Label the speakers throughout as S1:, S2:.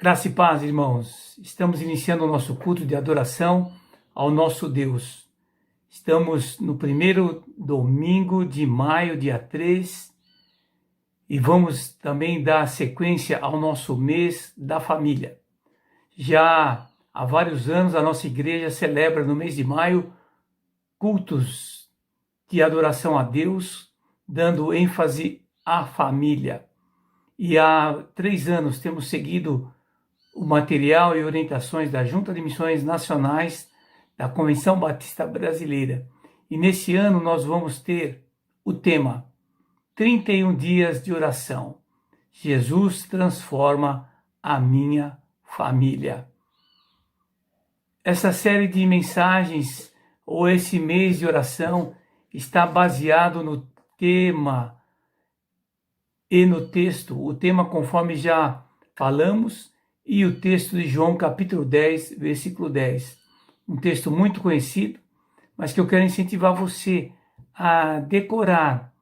S1: Graça e paz, irmãos. Estamos iniciando o nosso culto de adoração ao nosso Deus. Estamos no primeiro domingo de maio, dia 3, e vamos também dar sequência ao nosso mês da família. Já há vários anos a nossa igreja celebra no mês de maio cultos de adoração a Deus, dando ênfase à família. E há 3 anos temos seguido o material e orientações da Junta de Missões Nacionais da Convenção Batista Brasileira. E nesse ano nós vamos ter o tema 31 dias de oração. Jesus transforma a minha família. Essa série de mensagens, ou esse mês de oração, está baseado no tema e no texto. O tema, conforme já falamos, e o texto de João capítulo 10, versículo 10. Um texto muito conhecido, mas que eu quero incentivar você a decorar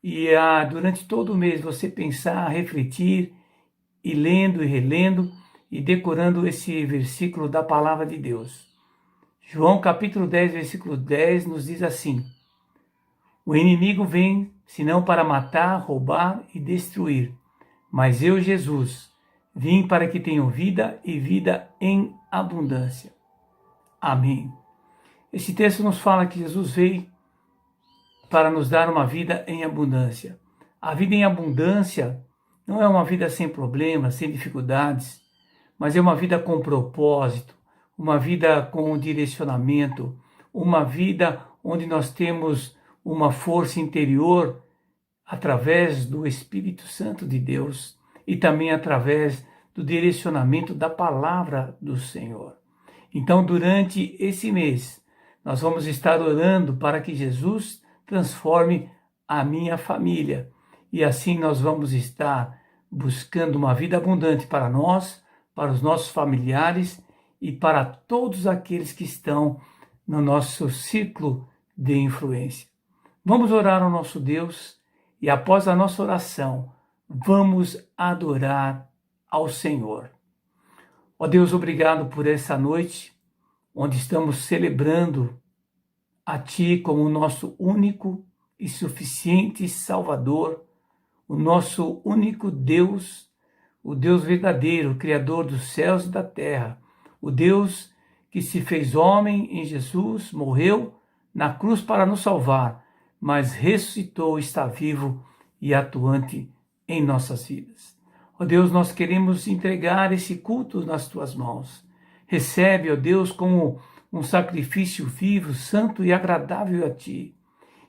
S1: e a, durante todo o mês, você pensar, refletir, e lendo e relendo e decorando esse versículo da palavra de Deus. João capítulo 10, versículo 10 nos diz assim: o inimigo vem senão para matar, roubar e destruir, mas eu, Jesus, vim para que tenham vida e vida em abundância. Amém. Esse texto nos fala que Jesus veio para nos dar uma vida em abundância. A vida em abundância não é uma vida sem problemas, sem dificuldades, mas é uma vida com propósito, uma vida com direcionamento, uma vida onde nós temos uma força interior através do Espírito Santo de Deus e também através do direcionamento da palavra do Senhor. Então, durante esse mês, nós vamos estar orando para que Jesus transforme a minha família. E assim nós vamos estar buscando uma vida abundante para nós, para os nossos familiares e para todos aqueles que estão no nosso círculo de influência. Vamos orar ao nosso Deus e após a nossa oração, vamos adorar ao Senhor. Ó Deus, obrigado por essa noite, onde estamos celebrando a Ti como o nosso único e suficiente Salvador, o nosso único Deus, o Deus verdadeiro, Criador dos céus e da terra, o Deus que se fez homem em Jesus, morreu na cruz para nos salvar, mas ressuscitou, está vivo e atuante em nossas vidas. Ó Deus, nós queremos entregar esse culto nas Tuas mãos. Recebe, ó Deus, como um sacrifício vivo, santo e agradável a Ti.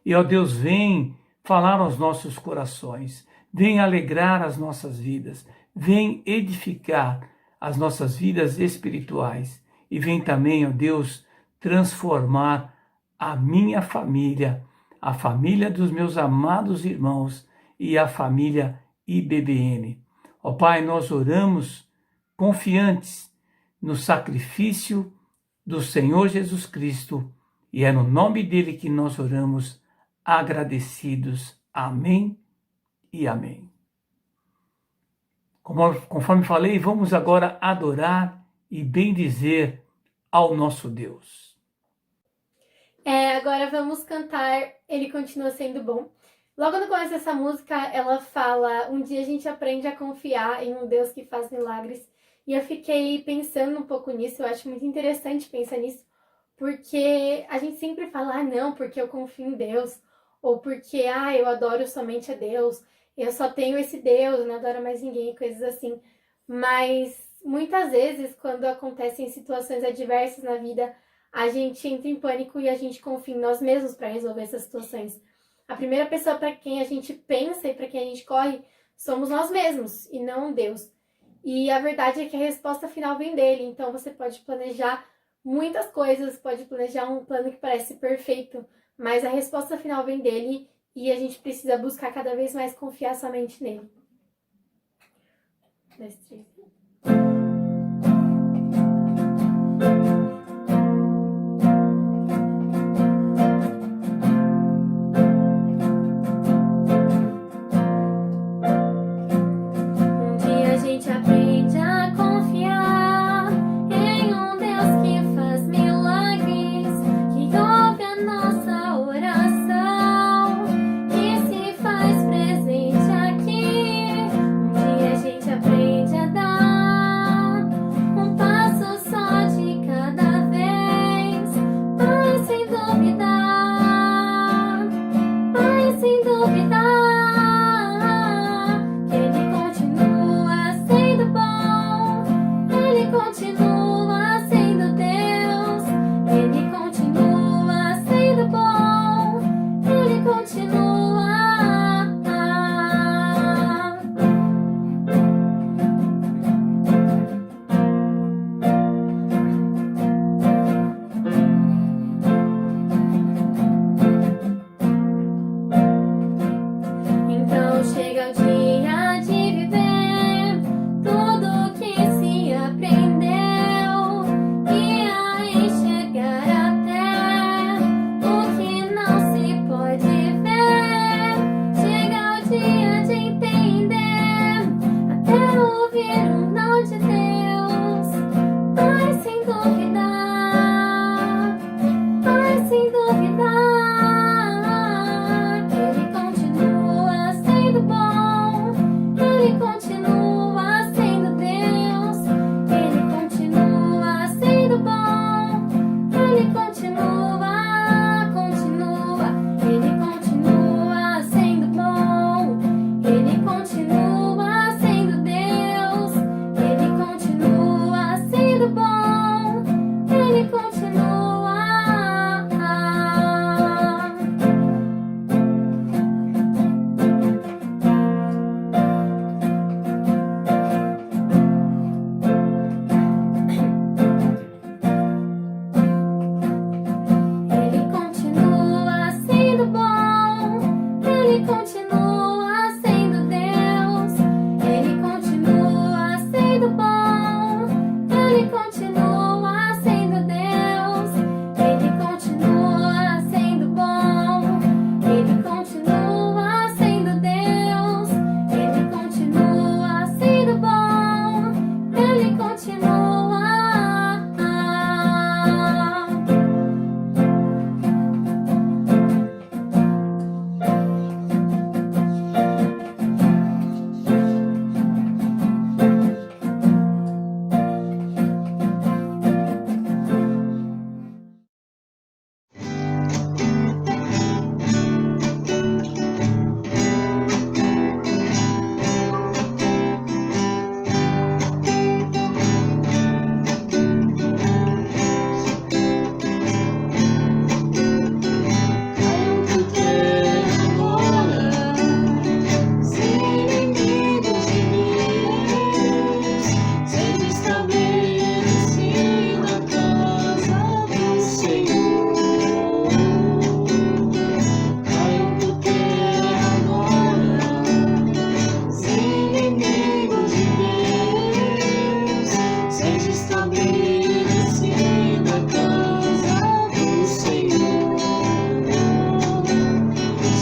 S1: E, ó Deus, vem falar aos nossos corações, vem alegrar as nossas vidas, vem edificar as nossas vidas espirituais e vem também, ó Deus, transformar a minha família, a família dos meus amados irmãos e a família IBBN. Ó Pai, nós oramos confiantes no sacrifício do Senhor Jesus Cristo e é no nome dele que nós oramos agradecidos. Amém e amém. Conforme falei, vamos agora adorar e bendizer ao nosso Deus.
S2: Agora vamos cantar Ele Continua Sendo Bom. Logo no começo dessa música, ela fala: um dia a gente aprende a confiar em um Deus que faz milagres. E eu fiquei pensando um pouco nisso, eu acho muito interessante pensar nisso, porque a gente sempre fala, não, porque eu confio em Deus, ou porque, eu adoro somente a Deus, eu só tenho esse Deus, eu não adoro mais ninguém, coisas assim. Mas muitas vezes, quando acontecem situações adversas na vida, a gente entra em pânico e a gente confia em nós mesmos para resolver essas situações. A primeira pessoa para quem a gente pensa e para quem a gente corre somos nós mesmos e não Deus. E a verdade é que a resposta final vem dele. Então você pode planejar muitas coisas, pode planejar um plano que parece perfeito, mas a resposta final vem dele e a gente precisa buscar cada vez mais confiar somente nele. 2, 3. Um dia a gente aprende a confiar ouvir um não de Deus, mas sem duvidar, que Ele continua sendo bom, Ele continua sendo Deus, Ele continua sendo bom, Ele continua, Ele continua sendo bom, Ele continua sendo Deus, Ele continua sendo bom, Ele continua. Ele continua sendo bom, Ele continua sendo Deus, Ele continua sendo bom, Ele continua sendo Deus, Ele continua sendo bom, Ele continua sendo Deus, Ele continua sendo bom, Ele continua.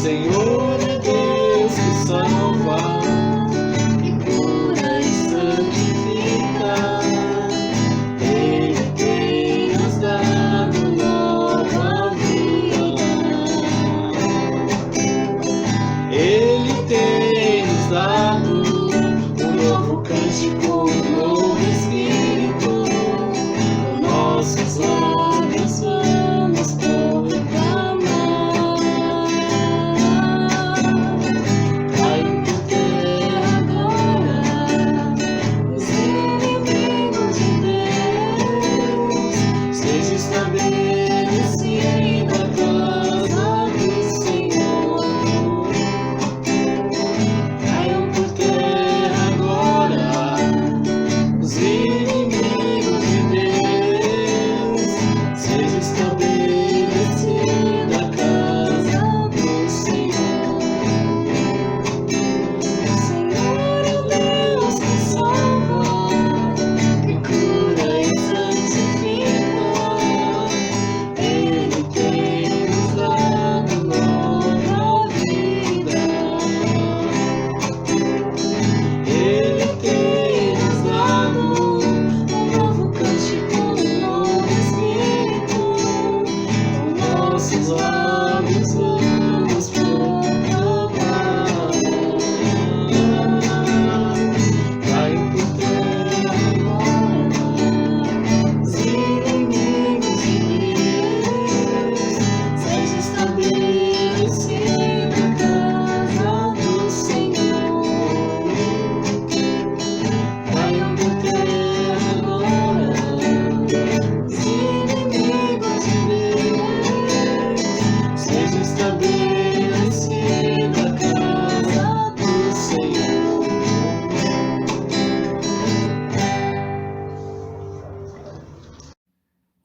S3: Senhor é Deus que salva, que cura e santifica. Ele tem nos dado nova vida. Ele tem nos dado um novo cântico, um novo espírito. Com nossos lábios vamos proclamar.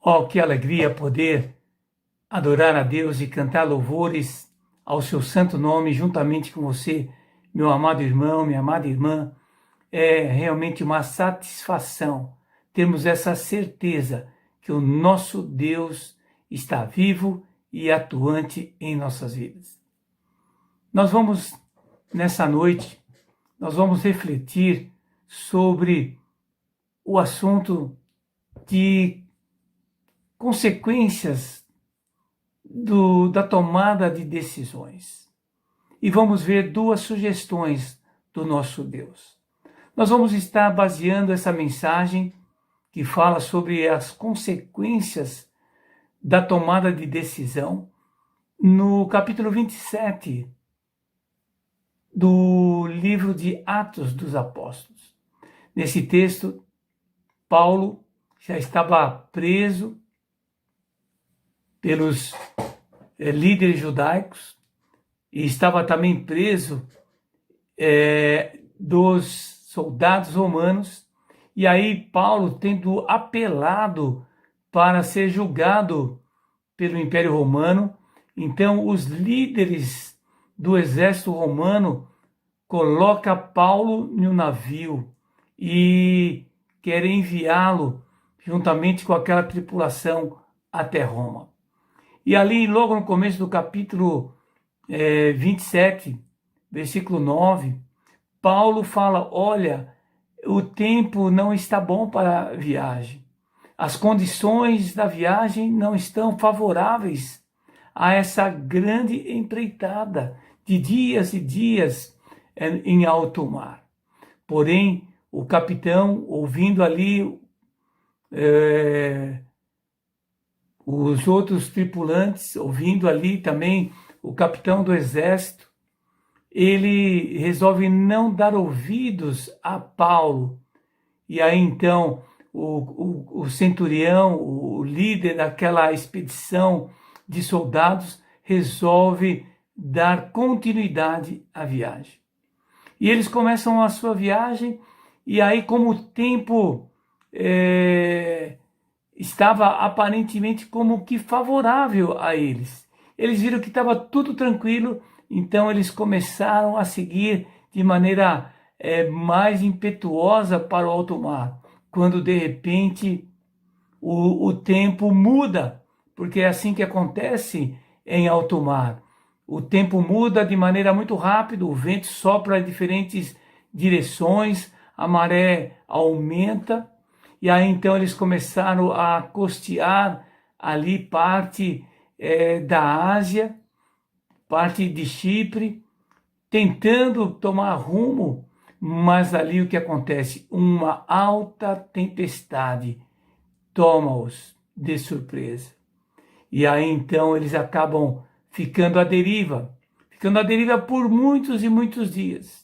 S1: Oh, que alegria poder adorar a Deus e cantar louvores ao seu santo nome juntamente com você, meu amado irmão, minha amada irmã. É realmente uma satisfação termos essa certeza que o nosso Deus está vivo e atuante em nossas vidas. Nessa noite, nós vamos refletir sobre o assunto de consequências da tomada de decisões. E vamos ver duas sugestões do nosso Deus. Nós vamos estar baseando essa mensagem que fala sobre as consequências da tomada de decisão no capítulo 27 do livro de Atos dos Apóstolos. Nesse texto, Paulo já estava preso pelos líderes judaicos e estava também preso dos soldados romanos. E aí Paulo, tendo apelado para ser julgado pelo Império Romano, então os líderes do exército romano colocam Paulo em um navio e querem enviá-lo juntamente com aquela tripulação até Roma. E ali, logo no começo do capítulo 27, versículo 9, Paulo fala: olha, o tempo não está bom para a viagem. As condições da viagem não estão favoráveis a essa grande empreitada de dias e dias em alto mar. Porém, o capitão, ouvindo ali os outros tripulantes, ouvindo ali também o capitão do exército, ele resolve não dar ouvidos a Paulo. E aí então o centurião, o líder daquela expedição de soldados, resolve dar continuidade à viagem. E eles começam a sua viagem, e aí, como o tempo estava aparentemente como que favorável a eles, eles viram que estava tudo tranquilo, então eles começaram a seguir de maneira mais impetuosa para o alto mar, quando de repente o tempo muda, porque é assim que acontece em alto mar. O tempo muda de maneira muito rápida, o vento sopra em diferentes direções, a maré aumenta, e aí então eles começaram a costear ali parte da Ásia, parte de Chipre, tentando tomar rumo, mas ali o que acontece? Uma alta tempestade toma-os de surpresa. E aí então eles acabam ficando à deriva por muitos e muitos dias.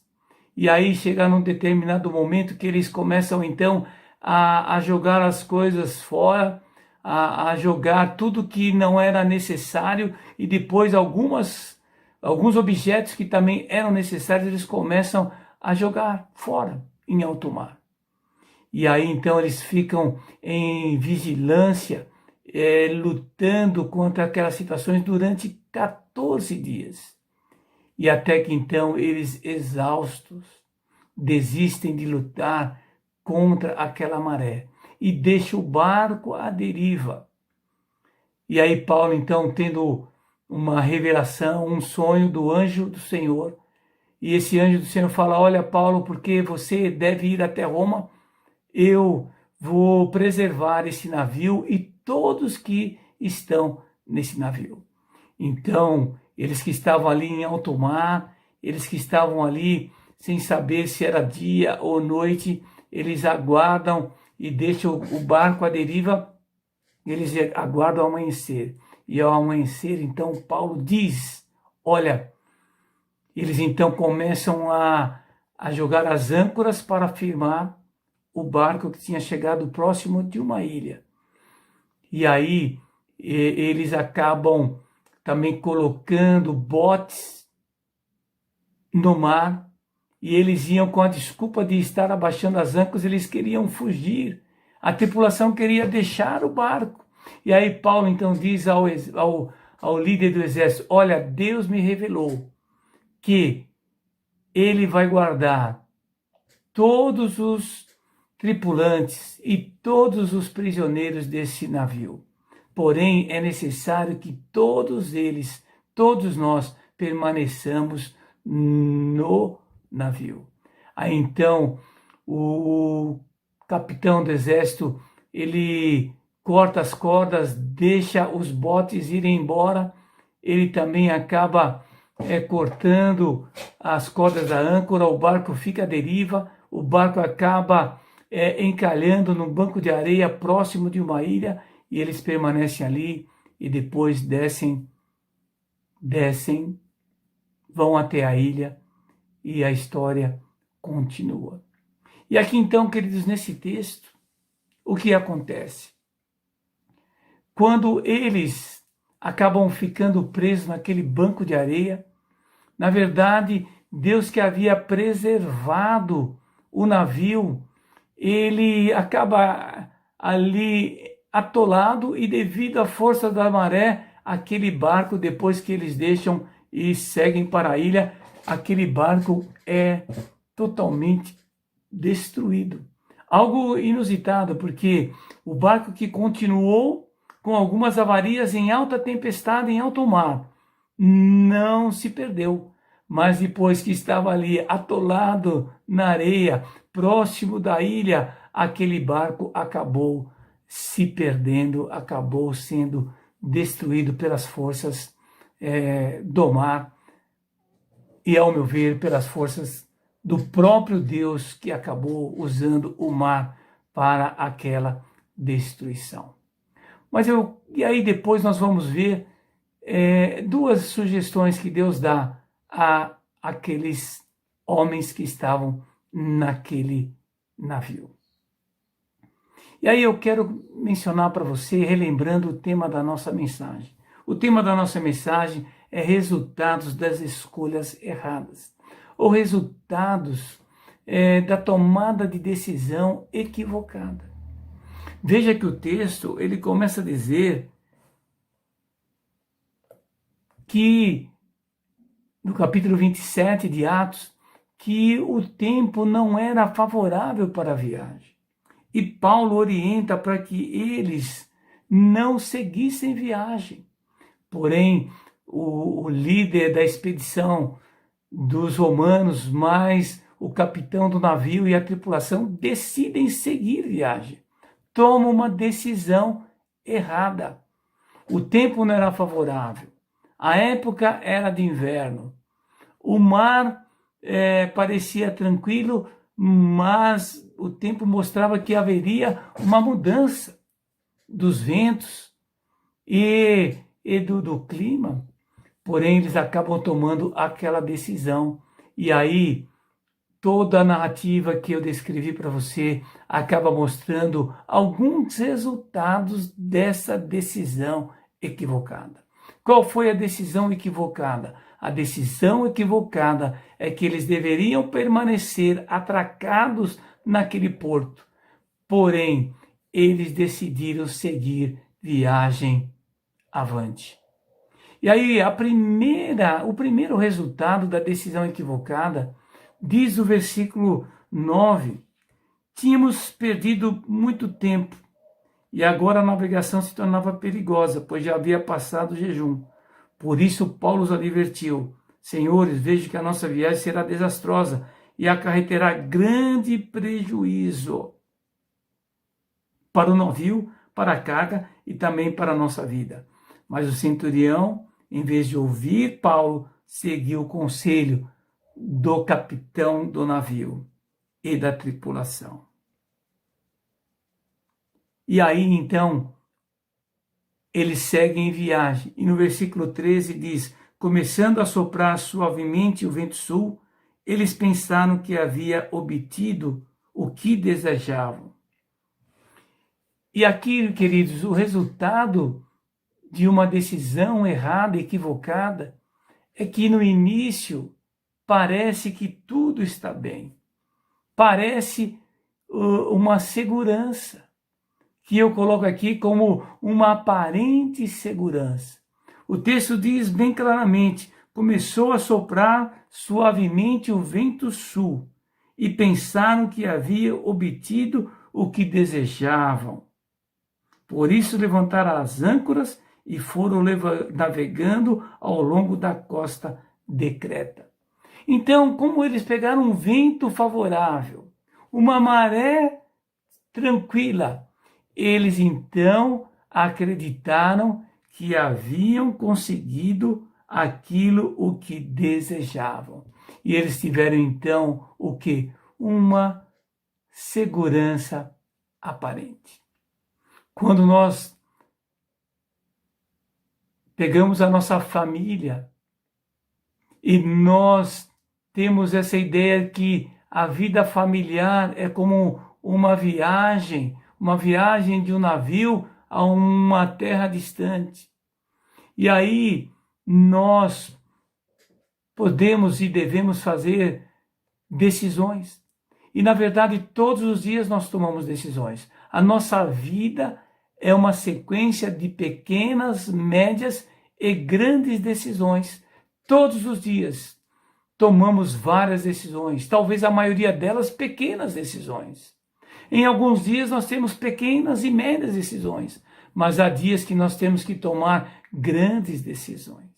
S1: E aí chega num determinado momento que eles começam então a jogar as coisas fora, a jogar tudo que não era necessário, e depois alguns objetos que também eram necessários eles começam a jogar fora em alto mar. E aí então eles ficam em vigilância, lutando contra aquelas situações durante 14 dias. E até que então eles, exaustos, desistem de lutar contra aquela maré e deixam o barco à deriva. E aí Paulo então, tendo uma revelação, um sonho do anjo do Senhor, e esse anjo do Senhor fala: olha, Paulo, porque você deve ir até Roma, eu vou preservar esse navio e todos que estão nesse navio. Então, eles que estavam ali em alto mar, eles que estavam ali sem saber se era dia ou noite, eles aguardam e deixam o barco à deriva, eles aguardam o amanhecer. E ao amanhecer, então, Paulo diz: olha, eles então começam a jogar as âncoras para firmar o barco que tinha chegado próximo de uma ilha. E aí eles acabam também colocando botes no mar, e eles iam com a desculpa de estar abaixando as âncoras, eles queriam fugir. A tripulação queria deixar o barco. E aí Paulo então diz ao líder do exército: olha, Deus me revelou que ele vai guardar todos os tripulantes e todos os prisioneiros desse navio. Porém, é necessário que todos eles, todos nós, permaneçamos no navio. Aí então, o capitão do exército, ele corta as cordas, deixa os botes irem embora, ele também acaba cortando as cordas da âncora, o barco fica à deriva, o barco acaba encalhando num banco de areia próximo de uma ilha, e eles permanecem ali e depois descem, vão até a ilha e a história continua. E aqui então, queridos, nesse texto, o que acontece? Quando eles acabam ficando presos naquele banco de areia, na verdade, Deus que havia preservado o navio, ele acaba ali atolado, e devido à força da maré, aquele barco, depois que eles deixam e seguem para a ilha, aquele barco é totalmente destruído. Algo inusitado, porque o barco que continuou com algumas avarias em alta tempestade, em alto mar, não se perdeu, mas depois que estava ali atolado na areia, próximo da ilha, aquele barco acabou se perdendo, acabou sendo destruído pelas forças do mar e, ao meu ver, pelas forças do próprio Deus, que acabou usando o mar para aquela destruição. E aí depois nós vamos ver duas sugestões que Deus dá a aqueles homens que estavam naquele navio. E aí eu quero mencionar para você, relembrando o tema da nossa mensagem. O tema da nossa mensagem é resultados das escolhas erradas, ou resultados da tomada de decisão equivocada. Veja que o texto, ele começa a dizer que, no capítulo 27 de Atos, que o tempo não era favorável para a viagem. E Paulo orienta para que eles não seguissem viagem. Porém, o líder da expedição dos romanos, mais o capitão do navio e a tripulação, decidem seguir viagem. Tomam uma decisão errada. O tempo não era favorável. A época era de inverno. O mar parecia tranquilo, mas o tempo mostrava que haveria uma mudança dos ventos e do clima. Porém, eles acabam tomando aquela decisão. E aí, toda a narrativa que eu descrevi para você acaba mostrando alguns resultados dessa decisão equivocada. Qual foi a decisão equivocada? A decisão equivocada é que eles deveriam permanecer atracados naquele porto. Porém, eles decidiram seguir viagem avante. E aí, o primeiro resultado da decisão equivocada, diz o versículo 9, tínhamos perdido muito tempo e agora a navegação se tornava perigosa, pois já havia passado o jejum. Por isso Paulo os advertiu: senhores, vejo que a nossa viagem será desastrosa e acarreterá grande prejuízo para o navio, para a carga e também para a nossa vida. Mas o centurião, em vez de ouvir Paulo, seguiu o conselho do capitão do navio e da tripulação. E aí, então, eles seguem em viagem. E no versículo 13 diz: começando a soprar suavemente o vento sul, eles pensaram que havia obtido o que desejavam. E aqui, queridos, o resultado de uma decisão errada, equivocada, é que no início parece que tudo está bem. Parece uma segurança, que eu coloco aqui como uma aparente segurança. O texto diz bem claramente: começou a soprar suavemente o vento sul, e pensaram que havia obtido o que desejavam. Por isso levantaram as âncoras e foram navegando ao longo da costa de Creta. Então, como eles pegaram um vento favorável, uma maré tranquila. Eles então acreditaram que haviam conseguido aquilo o que desejavam. E eles tiveram então o que? Uma segurança aparente. Quando nós pegamos a nossa família e nós temos essa ideia que a vida familiar é como uma viagem de um navio a uma terra distante. E aí nós podemos e devemos fazer decisões. E na verdade todos os dias nós tomamos decisões. A nossa vida é uma sequência de pequenas, médias e grandes decisões. Todos os dias tomamos várias decisões, talvez a maioria delas pequenas decisões. Em alguns dias nós temos pequenas e médias decisões, mas há dias que nós temos que tomar grandes decisões.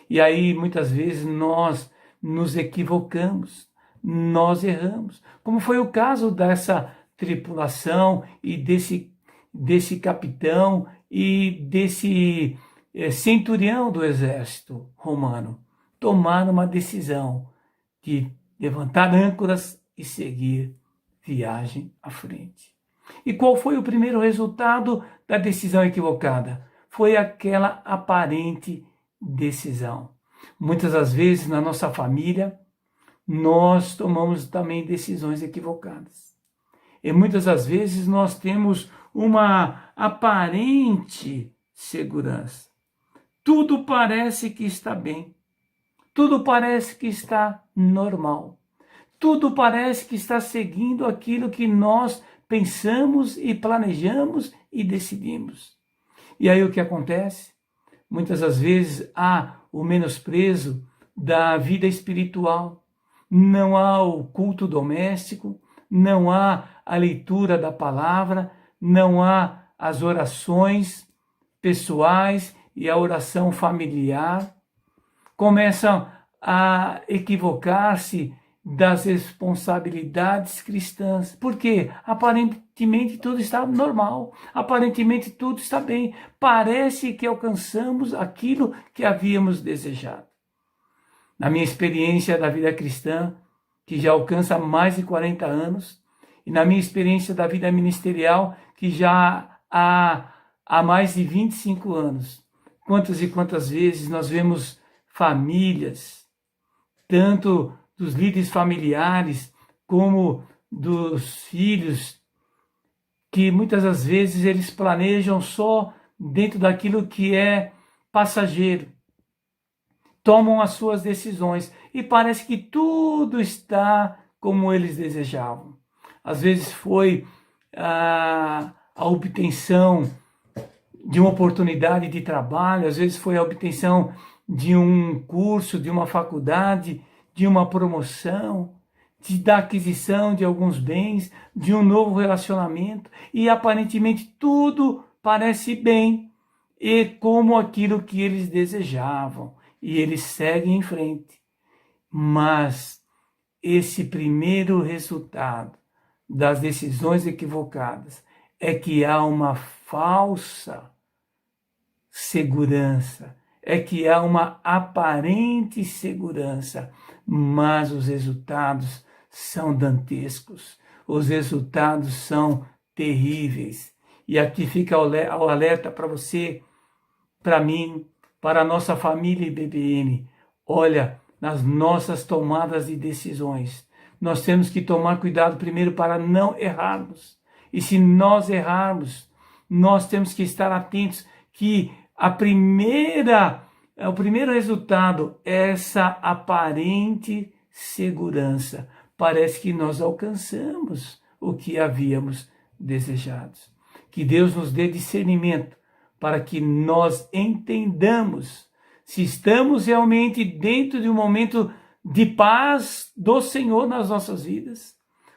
S1: E aí muitas vezes nós nos equivocamos, nós erramos, como foi o caso dessa tripulação e desse capitão e desse centurião do exército romano. Tomaram uma decisão de levantar âncoras e seguir viagem à frente. E qual foi o primeiro resultado da decisão equivocada? Foi aquela aparente decisão. Muitas das vezes na nossa família, nós tomamos também decisões equivocadas. E muitas das vezes nós temos uma aparente segurança. Tudo parece que está bem. Tudo parece que está normal. Tudo parece que está seguindo aquilo que nós pensamos e planejamos e decidimos. E aí o que acontece? Muitas das vezes há o menosprezo da vida espiritual. Não há o culto doméstico, não há a leitura da palavra, não há as orações pessoais e a oração familiar. Começam a equivocar-se das responsabilidades cristãs. Por quê? Aparentemente tudo está normal, aparentemente tudo está bem. Parece que alcançamos aquilo que havíamos desejado. Na minha experiência da vida cristã, que já alcança mais de 40 anos, e na minha experiência da vida ministerial, que já há mais de 25 anos, quantas e quantas vezes nós vemos famílias, tanto dos líderes familiares como dos filhos, que muitas das vezes eles planejam só dentro daquilo que é passageiro, tomam as suas decisões e parece que tudo está como eles desejavam. Às vezes foi a obtenção de uma oportunidade de trabalho, às vezes foi a obtenção de um curso, de uma faculdade, de uma promoção, da aquisição de alguns bens, de um novo relacionamento, e aparentemente tudo parece bem e como aquilo que eles desejavam, e eles seguem em frente. Mas esse primeiro resultado das decisões equivocadas é que há uma falsa segurança, é que há uma aparente segurança, mas os resultados são dantescos, os resultados são terríveis. E aqui fica o alerta para você, para mim, para a nossa família IBBN. Olha, nas nossas tomadas de decisões, nós temos que tomar cuidado primeiro para não errarmos. E se nós errarmos, nós temos que estar atentos que o primeiro resultado é essa aparente segurança. Parece que nós alcançamos o que havíamos desejado. Que Deus nos dê discernimento para que nós entendamos se estamos realmente dentro de um momento de paz do Senhor nas nossas vidas,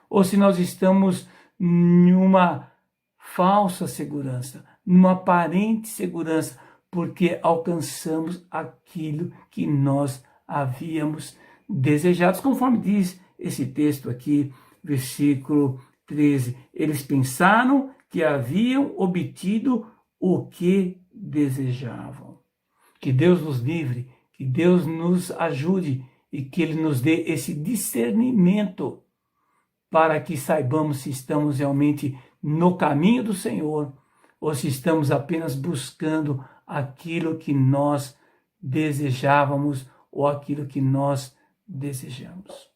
S1: ou se nós estamos em uma falsa segurança, numa aparente segurança, porque alcançamos aquilo que nós havíamos desejado. Conforme diz esse texto aqui versículo 13. Eles pensaram que haviam obtido o que desejavam. Que Deus nos livre, que Deus nos ajude e que Ele nos dê esse discernimento para que saibamos se estamos realmente no caminho do Senhor ou se estamos apenas buscando aquilo que nós desejávamos ou aquilo que nós desejamos.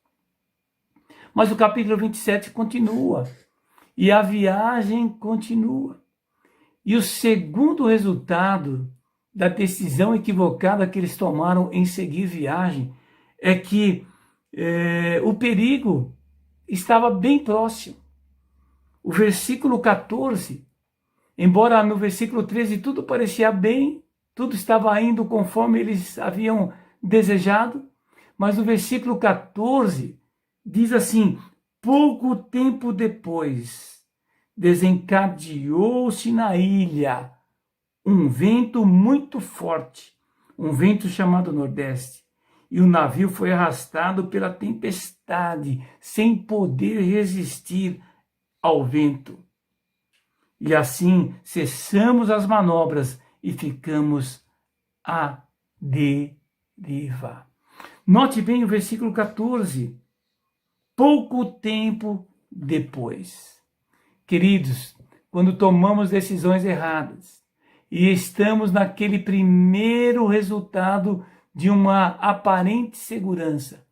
S1: Mas o capítulo 27 continua e a viagem continua. E o segundo resultado da decisão equivocada que eles tomaram em seguir viagem é que o perigo estava bem próximo. O versículo 14, embora no versículo 13 tudo parecia bem, tudo estava indo conforme eles haviam desejado, mas no versículo 14 diz assim: pouco tempo depois desencadeou-se na ilha um vento muito forte, um vento chamado Nordeste, e o navio foi arrastado pela tempestade, sem poder resistir ao vento. E assim cessamos as manobras e ficamos à deriva. Note bem o versículo 14. Pouco tempo depois. Queridos, quando tomamos decisões erradas e estamos naquele primeiro resultado de uma aparente segurança,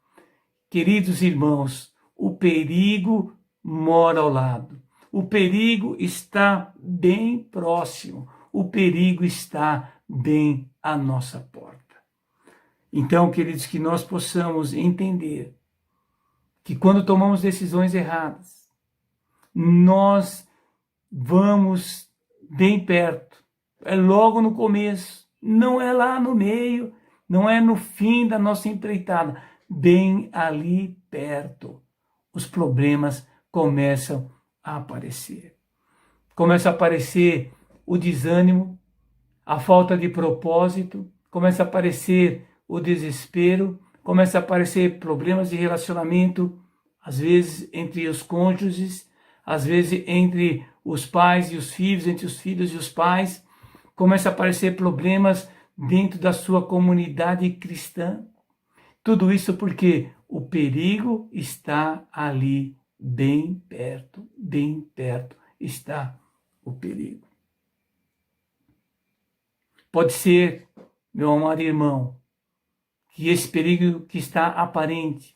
S1: queridos irmãos, o perigo mora ao lado. O perigo está bem próximo. O perigo está bem à nossa porta. Então, queridos, que nós possamos entender que quando tomamos decisões erradas, nós vamos bem perto. É logo no começo, não é lá no meio, não é no fim da nossa empreitada. Bem ali perto, os problemas começam a aparecer. Começa a aparecer o desânimo, a falta de propósito, começa a aparecer o desespero, começa a aparecer problemas de relacionamento, às vezes entre os cônjuges, às vezes entre os pais e os filhos, entre os filhos e os pais, começa a aparecer problemas dentro da sua comunidade cristã. Tudo isso porque o perigo está ali bem perto está o perigo. Pode ser, meu amado irmão, que esse perigo que está aparente,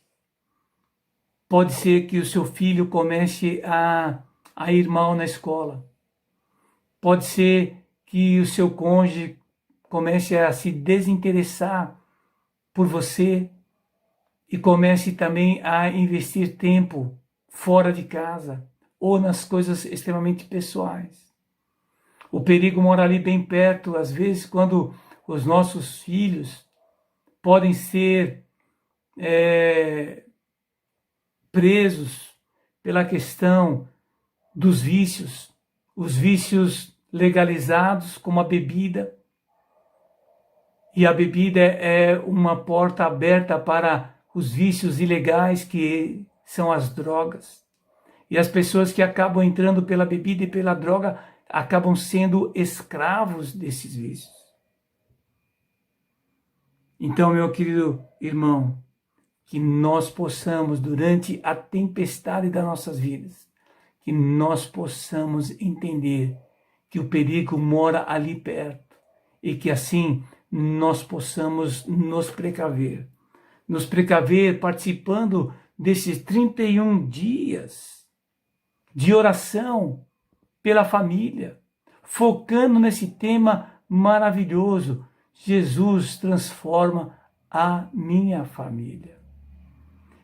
S1: pode ser que o seu filho comece a ir mal na escola. Pode ser que o seu cônjuge comece a se desinteressar por você e comece também a investir tempo fora de casa ou nas coisas extremamente pessoais. O perigo mora ali bem perto, às vezes, quando os nossos filhos podem ser presos pela questão dos vícios, os vícios legalizados, como a bebida. E a bebida é uma porta aberta para os vícios ilegais, que são as drogas. E as pessoas que acabam entrando pela bebida e pela droga acabam sendo escravos desses vícios. Então, meu querido irmão, que nós possamos, durante a tempestade das nossas vidas, que nós possamos entender que o perigo mora ali perto e que assim nós possamos nos precaver participando desses 31 dias de oração pela família, focando nesse tema maravilhoso: Jesus transforma a minha família.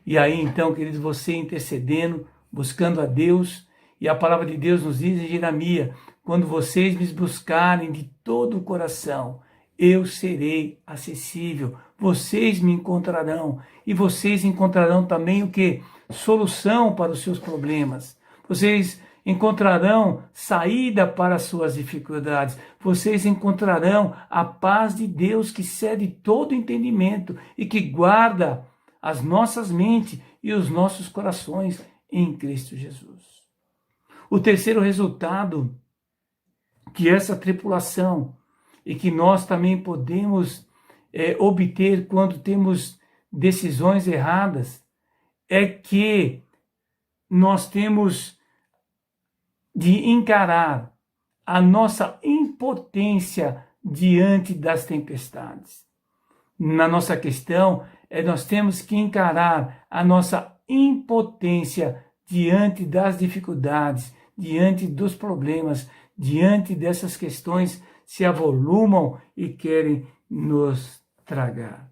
S1: E aí então, queridos, você intercedendo, buscando a Deus, e a palavra de Deus nos diz em Jeremias: quando vocês me buscarem de todo o coração, eu serei acessível, vocês me encontrarão, e vocês encontrarão também o que? Solução para os seus problemas. Vocês encontrarão saída para as suas dificuldades. Vocês encontrarão a paz de Deus que excede todo entendimento e que guarda as nossas mentes e os nossos corações em Cristo Jesus. O terceiro resultado que essa tripulação e que nós também podemos obter quando temos decisões erradas é que nós temos de encarar a nossa impotência diante das tempestades. Na nossa questão, nós temos que encarar a nossa impotência diante das dificuldades, diante dos problemas, diante dessas questões se avolumam e querem nos tragar.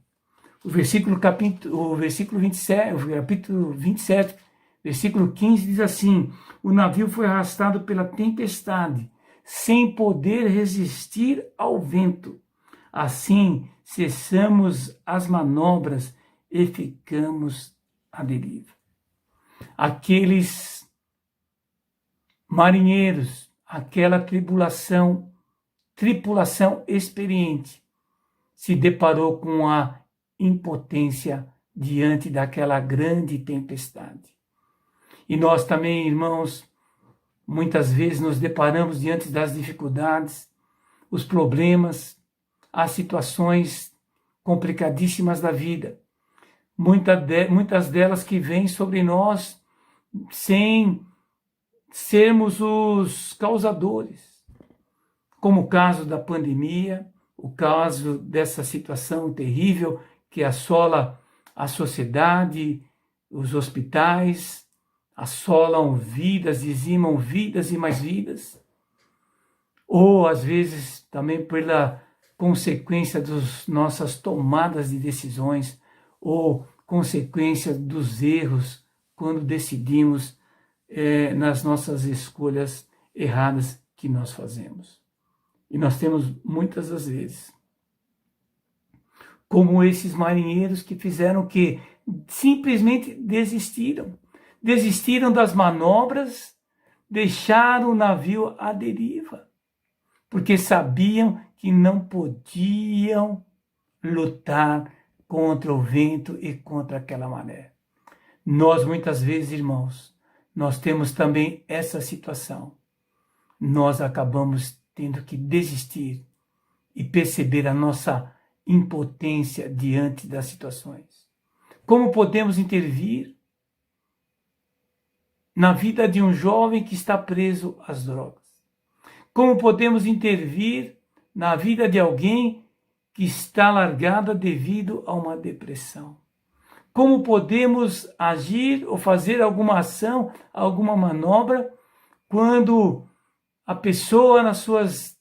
S1: O versículo 27, o capítulo 27, versículo 15 diz assim: o navio foi arrastado pela tempestade, sem poder resistir ao vento. Assim, cessamos as manobras e ficamos à deriva. Aqueles marinheiros, aquela tripulação experiente, se deparou com a impotência diante daquela grande tempestade. E nós também, irmãos, muitas vezes nos deparamos diante das dificuldades, os problemas, as situações complicadíssimas da vida. Muitas delas que vêm sobre nós sem sermos os causadores, como o caso da pandemia, o caso dessa situação terrível que assola a sociedade, os hospitais, assolam vidas, dizimam vidas e mais vidas, ou às vezes também pela consequência das nossas tomadas de decisões, ou consequência dos erros quando decidimos nas nossas escolhas erradas que nós fazemos. E nós temos muitas das vezes, como esses marinheiros que fizeram que simplesmente desistiram das manobras, deixaram o navio à deriva, porque sabiam que não podiam lutar contra o vento e contra aquela maré. Nós muitas vezes, irmãos, nós temos também essa situação. Nós acabamos tendo que desistir e perceber a nossa impotência diante das situações. Como podemos intervir na vida de um jovem que está preso às drogas? Como podemos intervir na vida de alguém que está largada devido a uma depressão? Como podemos agir ou fazer alguma ação, alguma manobra, quando a pessoa, nas suas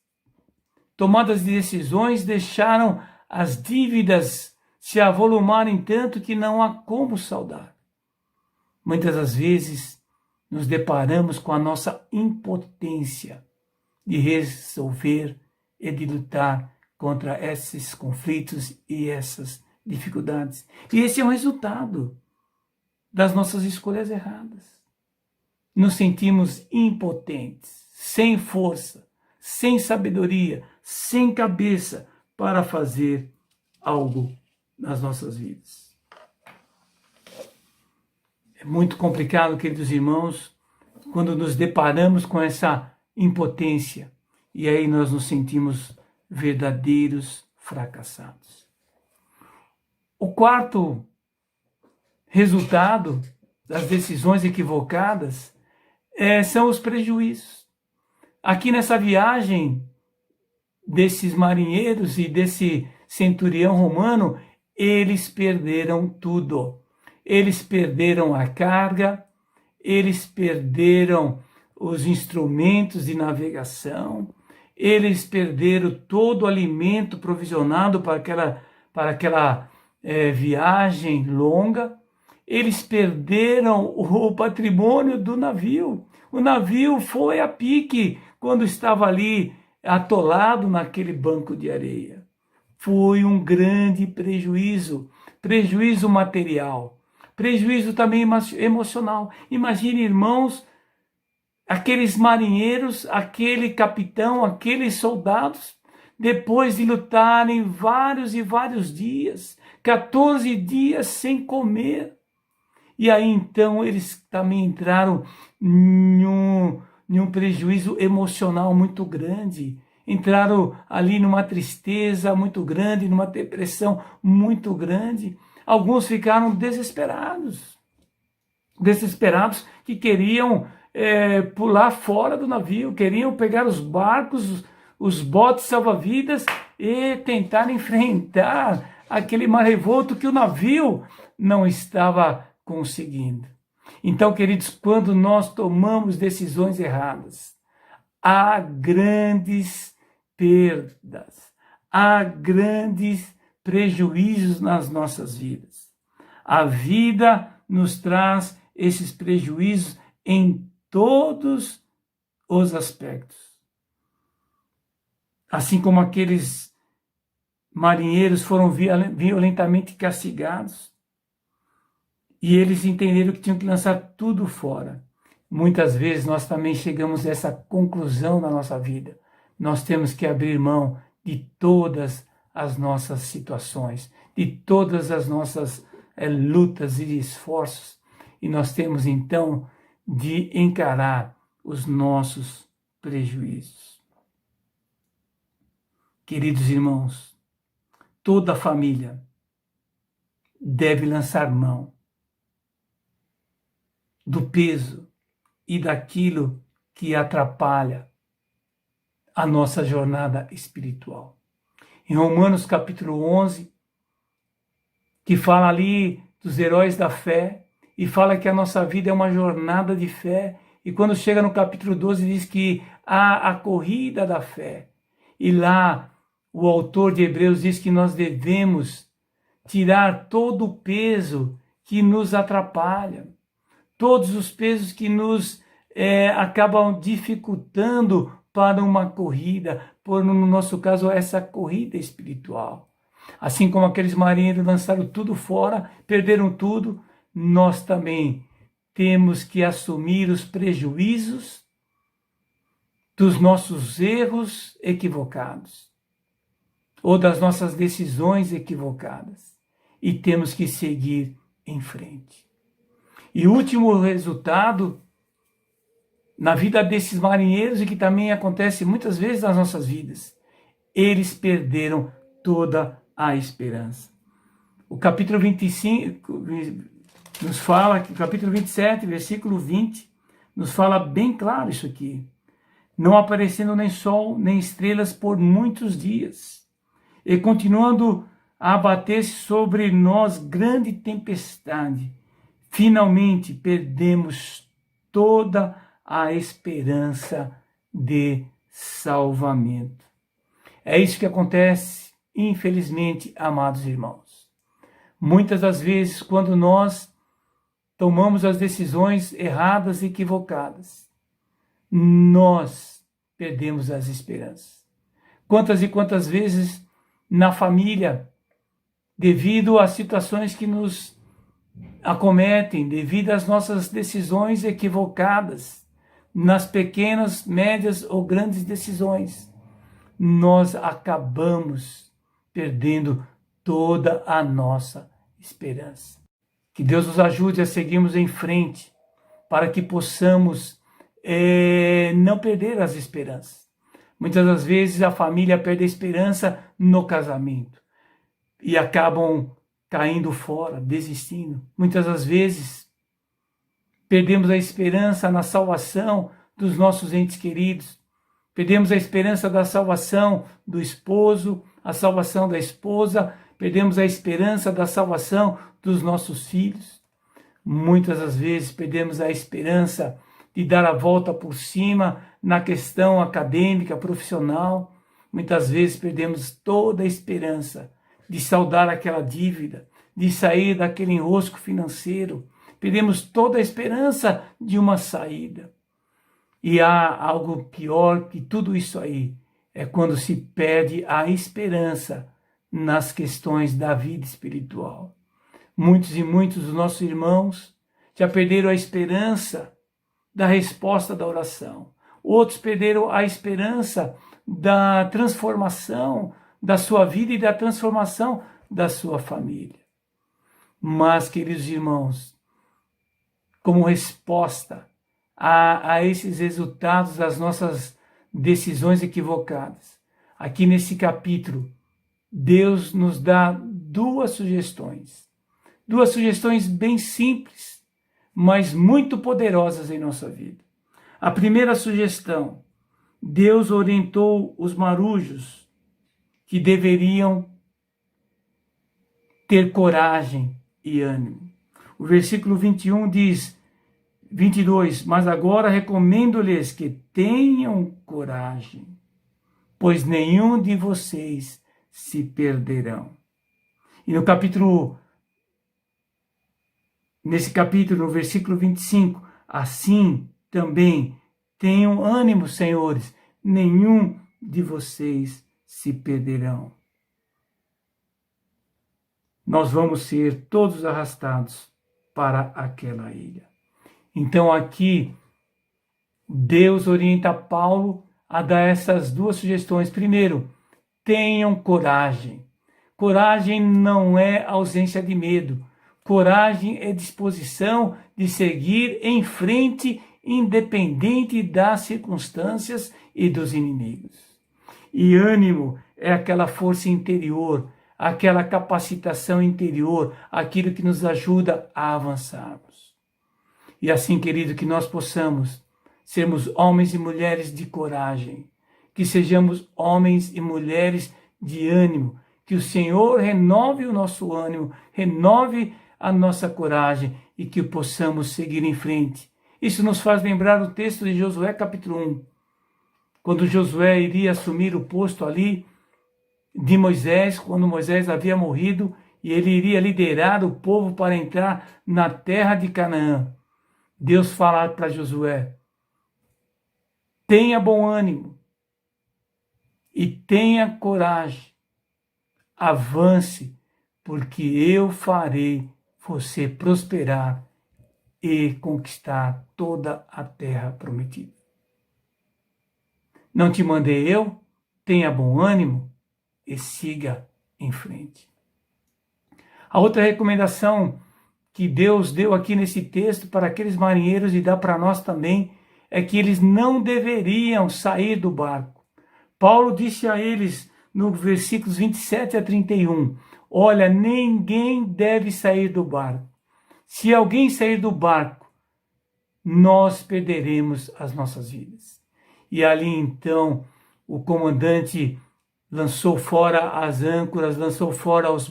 S1: tomadas de decisões, deixaram as dívidas se avolumarem tanto que não há como saldar? Muitas das vezes nos deparamos com a nossa impotência de resolver e de lutar contra esses conflitos e essas dificuldades. E esse é o resultado das nossas escolhas erradas. Nos sentimos impotentes, sem força, sem sabedoria, sem cabeça para fazer algo nas nossas vidas. É muito complicado, queridos irmãos, quando nos deparamos com essa impotência e aí nós nos sentimos verdadeiros fracassados. O quarto resultado das decisões equivocadas são os prejuízos. Aqui nessa viagem desses marinheiros e desse centurião romano, eles perderam tudo. Eles perderam a carga, eles perderam os instrumentos de navegação, eles perderam todo o alimento provisionado para aquela viagem longa, eles perderam o patrimônio do navio. O navio foi a pique quando estava ali atolado naquele banco de areia. Foi um grande prejuízo, prejuízo material, prejuízo também emocional. Imagine, irmãos, aqueles marinheiros, aquele capitão, aqueles soldados, depois de lutarem vários e vários dias, 14 dias sem comer, E aí então eles também entraram em um prejuízo emocional muito grande. Entraram ali numa tristeza muito grande, numa depressão muito grande. Alguns ficaram desesperados que queriam pular fora do navio, queriam pegar os barcos, os botes salva-vidas e tentar enfrentar aquele mar revolto que o navio não estava conseguindo. Então, queridos, quando nós tomamos decisões erradas, há grandes perdas, há grandes prejuízos nas nossas vidas. A vida nos traz esses prejuízos em todos os aspectos. Assim como aqueles marinheiros foram violentamente castigados e eles entenderam que tinham que lançar tudo fora. Muitas vezes nós também chegamos a essa conclusão na nossa vida. Nós temos que abrir mão de todas as nossas situações, de todas as nossas lutas e esforços. E nós temos então de encarar os nossos prejuízos. Queridos irmãos, toda família deve lançar mão do peso e daquilo que atrapalha a nossa jornada espiritual. Em Romanos capítulo 11, que fala ali dos heróis da fé, e fala que a nossa vida é uma jornada de fé, e quando chega no capítulo 12 diz que há a corrida da fé, e lá o autor de Hebreus diz que nós devemos tirar todo o peso que nos atrapalha, todos os pesos que nos acabam dificultando para uma corrida, por no nosso caso essa corrida espiritual. Assim como aqueles marinheiros lançaram tudo fora, perderam tudo, nós também temos que assumir os prejuízos dos nossos erros equivocados ou das nossas decisões equivocadas e temos que seguir em frente. E o último resultado na vida desses marinheiros, e que também acontece muitas vezes nas nossas vidas, eles perderam toda a esperança. O capítulo 25 nos fala, o capítulo 27, versículo 20, nos fala bem claro isso aqui. Não aparecendo nem sol, nem estrelas por muitos dias, e continuando a abater-se sobre nós grande tempestade, finalmente perdemos toda a esperança de salvamento. É isso que acontece, infelizmente, amados irmãos. Muitas das vezes, quando nós tomamos as decisões erradas e equivocadas, nós perdemos as esperanças. Quantas e quantas vezes na família, devido às situações que nos acometem, devido às nossas decisões equivocadas, nas pequenas, médias ou grandes decisões, nós acabamos perdendo toda a nossa esperança. Que Deus nos ajude a seguirmos em frente, para que possamos não perder as esperanças. Muitas das vezes a família perde a esperança no casamento e acabam caindo fora, desistindo. Muitas das vezes perdemos a esperança na salvação dos nossos entes queridos. Perdemos a esperança da salvação do esposo, a salvação da esposa. Perdemos a esperança da salvação dos nossos filhos. Muitas das vezes perdemos a esperança de dar a volta por cima na questão acadêmica, profissional. Muitas vezes perdemos toda a esperança de saldar aquela dívida, de sair daquele enrosco financeiro. Perdemos toda a esperança de uma saída. E há algo pior que tudo isso aí, é quando se perde a esperança nas questões da vida espiritual. Muitos e muitos dos nossos irmãos já perderam a esperança da resposta da oração. Outros perderam a esperança da transformação da sua vida e da transformação da sua família. Mas, queridos irmãos, como resposta a esses resultados das nossas decisões equivocadas. Aqui nesse capítulo, Deus nos dá duas sugestões bem simples, mas muito poderosas em nossa vida. A primeira sugestão: Deus orientou os marujos que deveriam ter coragem e ânimo. O versículo 22, mas agora recomendo-lhes que tenham coragem, pois nenhum de vocês se perderão. E nesse capítulo, no versículo 25, assim também tenham ânimo, senhores, nenhum de vocês se perderão. Nós vamos ser todos arrastados para aquela ilha. Então aqui, Deus orienta Paulo a dar essas duas sugestões. Primeiro, tenham coragem. Coragem não é ausência de medo. Coragem é disposição de seguir em frente, independente das circunstâncias e dos inimigos. E ânimo é aquela força interior, aquela capacitação interior, aquilo que nos ajuda a avançarmos. E assim, querido, que nós possamos sermos homens e mulheres de coragem, que sejamos homens e mulheres de ânimo, que o Senhor renove o nosso ânimo, renove a nossa coragem e que possamos seguir em frente. Isso nos faz lembrar o texto de Josué capítulo 1, quando Josué iria assumir o posto ali de Moisés, quando Moisés havia morrido, e ele iria liderar o povo para entrar na terra de Canaã. Deus fala para Josué: tenha bom ânimo e tenha coragem, avance, porque eu farei você prosperar e conquistar toda a terra prometida. Não te mandei eu? Tenha bom ânimo e siga em frente. A outra recomendação que Deus deu aqui nesse texto para aqueles marinheiros e dá para nós também é que eles não deveriam sair do barco. Paulo disse a eles no versículos 27 a 31, olha, ninguém deve sair do barco. Se alguém sair do barco, nós perderemos as nossas vidas. E ali então o comandante lançou fora as âncoras, lançou fora os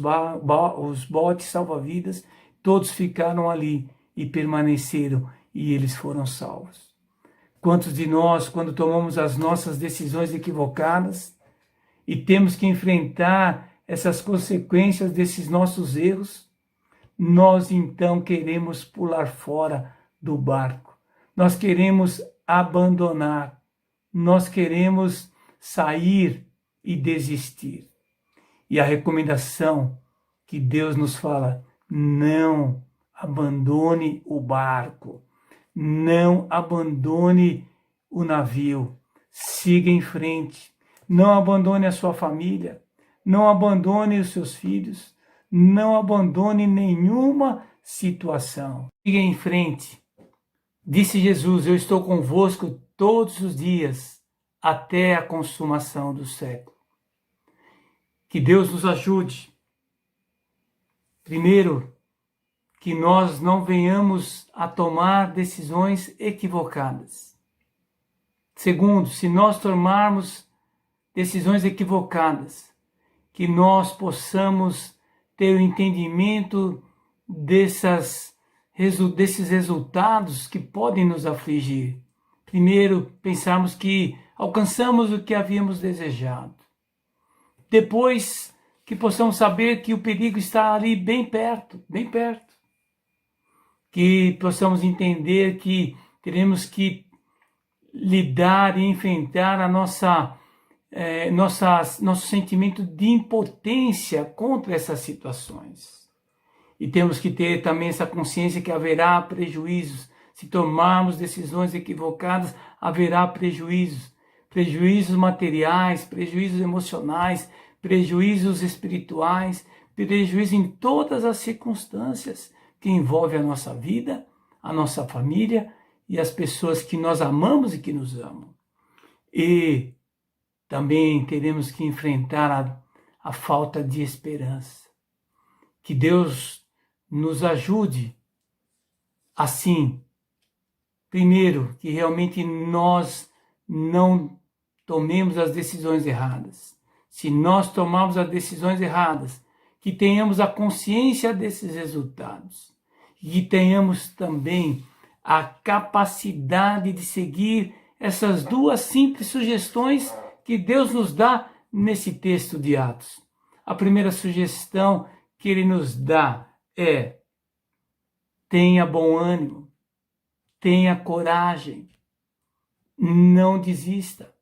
S1: botes salva-vidas, todos ficaram ali e permaneceram e eles foram salvos. Quantos de nós, quando tomamos as nossas decisões equivocadas e temos que enfrentar essas consequências desses nossos erros, nós então queremos pular fora do barco, nós queremos abandonar, nós queremos sair e desistir. E a recomendação que Deus nos fala: não abandone o barco, não abandone o navio, siga em frente, não abandone a sua família, não abandone os seus filhos, não abandone nenhuma situação. Siga em frente. Disse Jesus: eu estou convosco todos os dias, até a consumação do século. Que Deus nos ajude. Primeiro, que nós não venhamos a tomar decisões equivocadas. Segundo, se nós tomarmos decisões equivocadas, que nós possamos ter o entendimento desses resultados que podem nos afligir. Primeiro, pensarmos que alcançamos o que havíamos desejado. Depois, que possamos saber que o perigo está ali bem perto, bem perto. Que possamos entender que teremos que lidar e enfrentar a nosso sentimento de impotência contra essas situações. E temos que ter também essa consciência que haverá prejuízos. Se tomarmos decisões equivocadas, haverá prejuízos. Prejuízos materiais, prejuízos emocionais, prejuízos espirituais, prejuízo em todas as circunstâncias que envolvem a nossa vida, a nossa família e as pessoas que nós amamos e que nos amam. E também teremos que enfrentar a falta de esperança. Que Deus nos ajude, assim, primeiro, que realmente nós não tomemos as decisões erradas. Se nós tomarmos as decisões erradas, que tenhamos a consciência desses resultados e que tenhamos também a capacidade de seguir essas duas simples sugestões que Deus nos dá nesse texto de Atos. A primeira sugestão que ele nos dá é: tenha bom ânimo, tenha coragem, não desista.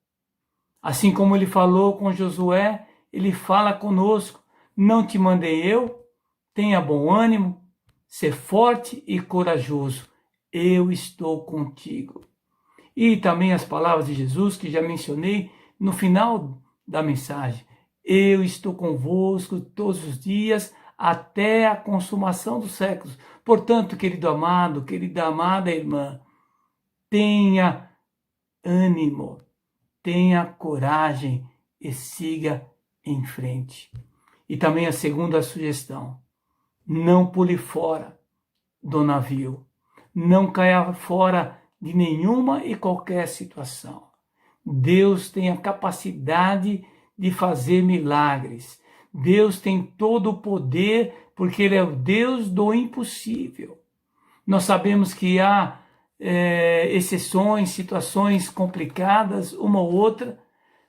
S1: Assim como ele falou com Josué, ele fala conosco: não te mandei eu? Tenha bom ânimo, ser forte e corajoso, eu estou contigo. E também as palavras de Jesus que já mencionei no final da mensagem: eu estou convosco todos os dias até a consumação dos séculos. Portanto, querido amado, querida amada irmã, tenha ânimo, tenha coragem e siga em frente. E também a segunda sugestão: não pule fora do navio, não caia fora de nenhuma e qualquer situação. Deus tem a capacidade de fazer milagres. Deus tem todo o poder, porque Ele é o Deus do impossível. Nós sabemos que há exceções, situações complicadas, uma ou outra,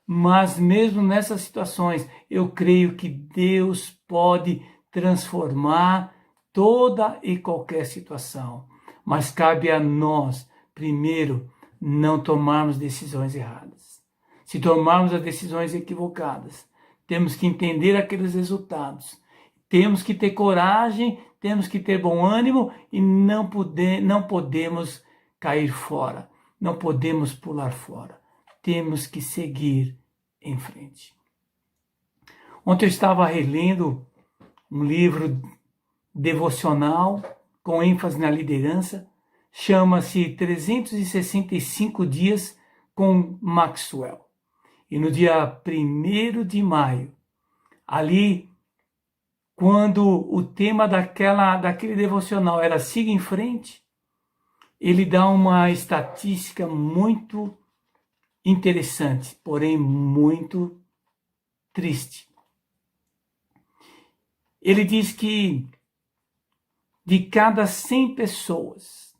S1: mas mesmo nessas situações, eu creio que Deus pode transformar toda e qualquer situação. Mas cabe a nós, primeiro, não tomarmos decisões erradas. Se tomarmos as decisões equivocadas, temos que entender aqueles resultados. Temos que ter coragem, temos que ter bom ânimo e não podemos cair fora. Não podemos pular fora. Temos que seguir em frente. Ontem eu estava relendo um livro devocional com ênfase na liderança. Chama-se 365 Dias com Maxwell. E no dia 1º de maio, ali, quando o tema daquele devocional era siga em frente, ele dá uma estatística muito interessante, porém muito triste. Ele diz que de cada 100 pessoas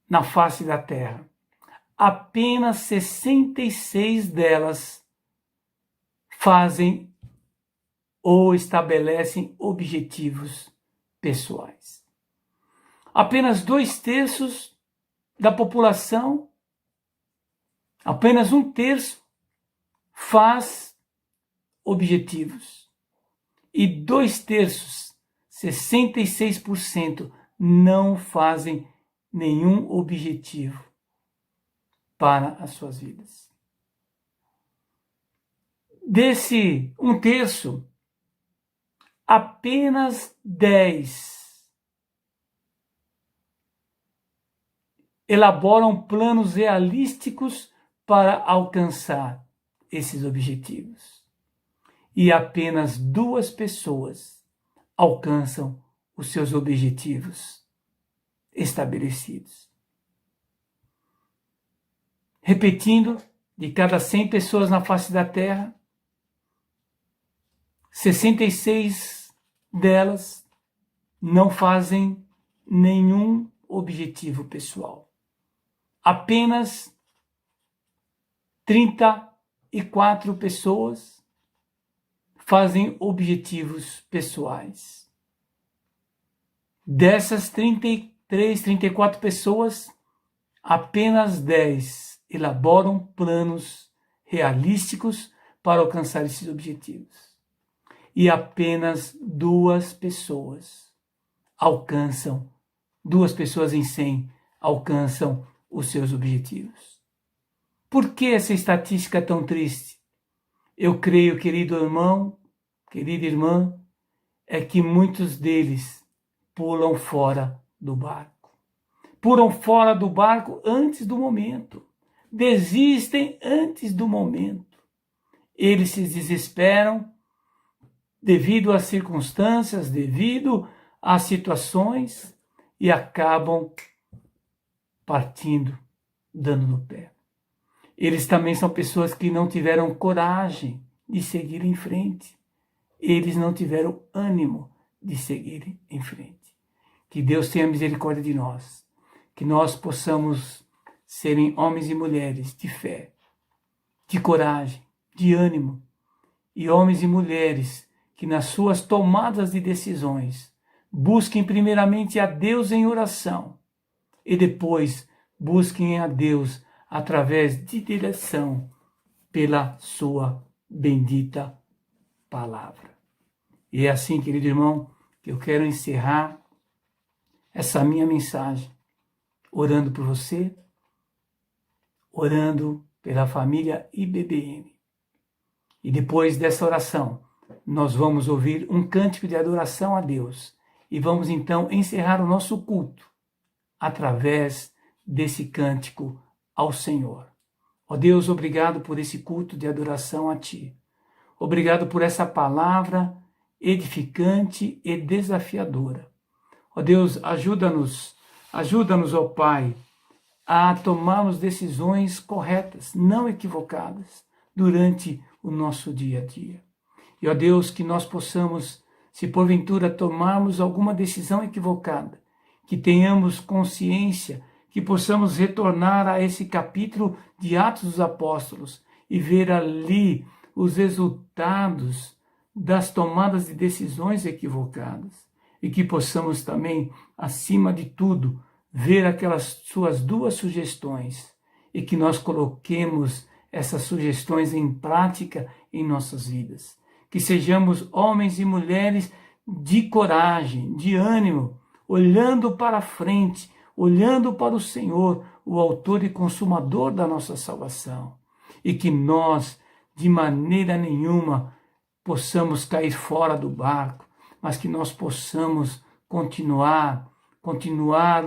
S1: na face da Terra, apenas 66 delas fazem ou estabelecem objetivos pessoais. Apenas 2/3 da população, apenas 1/3 faz objetivos. E 2/3, 66%, não fazem nenhum objetivo para as suas vidas. Desse 1/3, apenas 10 elaboram planos realísticos para alcançar esses objetivos. E apenas 2 pessoas alcançam os seus objetivos estabelecidos. Repetindo, de cada 100 pessoas na face da Terra, 66 delas não fazem nenhum objetivo pessoal. Apenas 34 pessoas fazem objetivos pessoais. Dessas 34 pessoas, apenas 10 elaboram planos realísticos para alcançar esses objetivos. E apenas 2 pessoas alcançam, 2 pessoas em 100 alcançam os seus objetivos. Por que essa estatística é tão triste? Eu creio, querido irmão, querida irmã, é que muitos deles pulam fora do barco. pulam fora do barco antes do momento, desistem antes do momento. Eles se desesperam devido às circunstâncias, devido às situações e acabam partindo, dando no pé. Eles também são pessoas que não tiveram coragem de seguir em frente. Eles não tiveram ânimo de seguir em frente. Que Deus tenha misericórdia de nós. Que nós possamos serem homens e mulheres de fé, de coragem, de ânimo. E homens e mulheres que nas suas tomadas de decisões busquem primeiramente a Deus em oração e depois busquem a Deus através de direção pela sua bendita palavra. E é assim, querido irmão, que eu quero encerrar essa minha mensagem, orando por você, orando pela família IBBM. E depois dessa oração, nós vamos ouvir um cântico de adoração a Deus e vamos então encerrar o nosso culto através desse cântico ao Senhor. Ó Deus, obrigado por esse culto de adoração a Ti. Obrigado por essa palavra edificante e desafiadora. Ó Deus, ajuda-nos, ó Pai, a tomarmos decisões corretas, não equivocadas, durante o nosso dia a dia. E, ó Deus, que nós possamos, se porventura tomarmos alguma decisão equivocada, que tenhamos consciência, que possamos retornar a esse capítulo de Atos dos Apóstolos e ver ali os resultados das tomadas de decisões equivocadas. E que possamos também, acima de tudo, ver aquelas suas duas sugestões e que nós coloquemos essas sugestões em prática em nossas vidas. Que sejamos homens e mulheres de coragem, de ânimo, olhando para frente, olhando para o Senhor, o autor e consumador da nossa salvação. E que nós, de maneira nenhuma, possamos cair fora do barco, mas que nós possamos continuar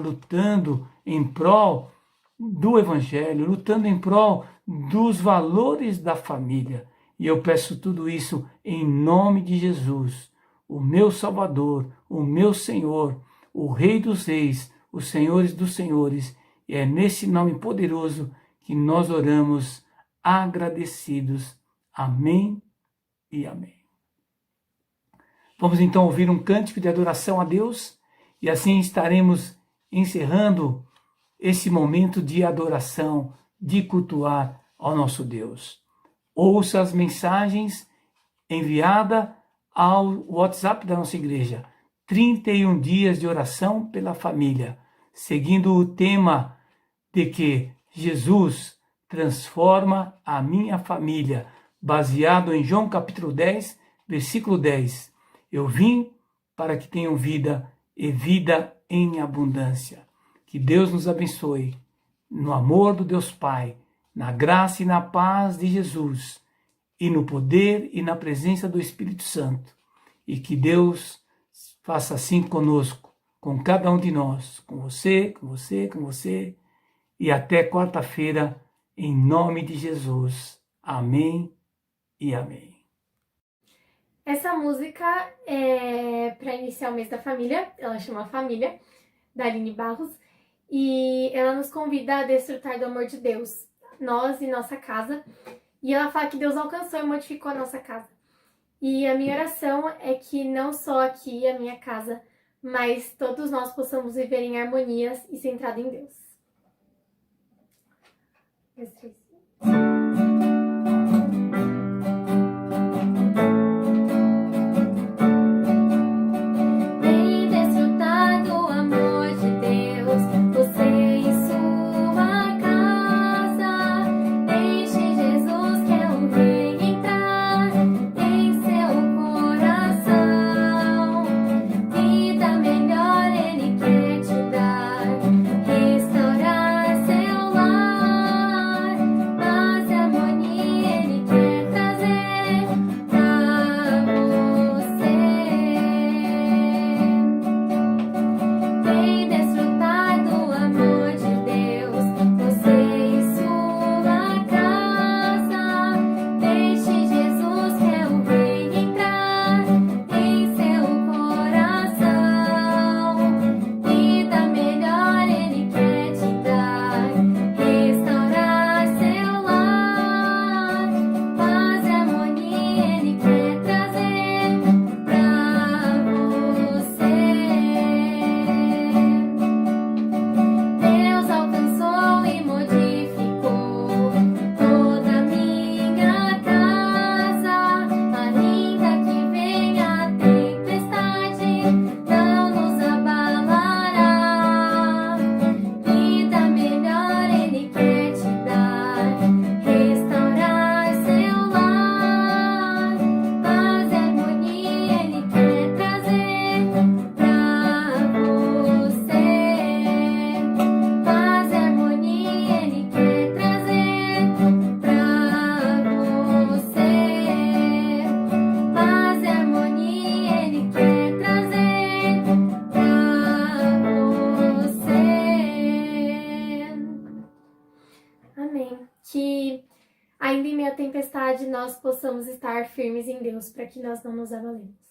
S1: lutando em prol do Evangelho, lutando em prol dos valores da família. E eu peço tudo isso em nome de Jesus, o meu Salvador, o meu Senhor, o Rei dos Reis, os Senhores dos Senhores. E é nesse nome poderoso que nós oramos agradecidos. Amém e amém. Vamos então ouvir um cântico de adoração a Deus e assim estaremos encerrando esse momento de adoração, de cultuar ao nosso Deus. Ouça as mensagens enviadas ao WhatsApp da nossa igreja, 31 dias de oração pela família, seguindo o tema de que Jesus transforma a minha família, baseado em João capítulo 10, versículo 10. Eu vim para que tenham vida e vida em abundância. Que Deus nos abençoe, no amor do Deus Pai, na graça e na paz de Jesus, e no poder e na presença do Espírito Santo. E que Deus faça assim conosco, com cada um de nós, com você, e até quarta-feira, em nome de Jesus. Amém e amém.
S2: Essa música é para iniciar o mês da família, ela chama Família, da Aline Barros, e ela nos convida a desfrutar do amor de Deus, nós e nossa casa, e ela fala que Deus alcançou e modificou a nossa casa. E a minha oração é que não só aqui, a minha casa, mas todos nós possamos viver em harmonias e centrado em Deus.
S4: Vem desfrutar do amor de Deus, você e sua casa. Deixe Jesus, que é o Rei, entrar em seu coração. Vida melhor Ele quer te dar, restaurar seu lar. Mas
S2: que ainda em meio à tempestade nós possamos estar firmes em Deus para que nós não nos abalemos.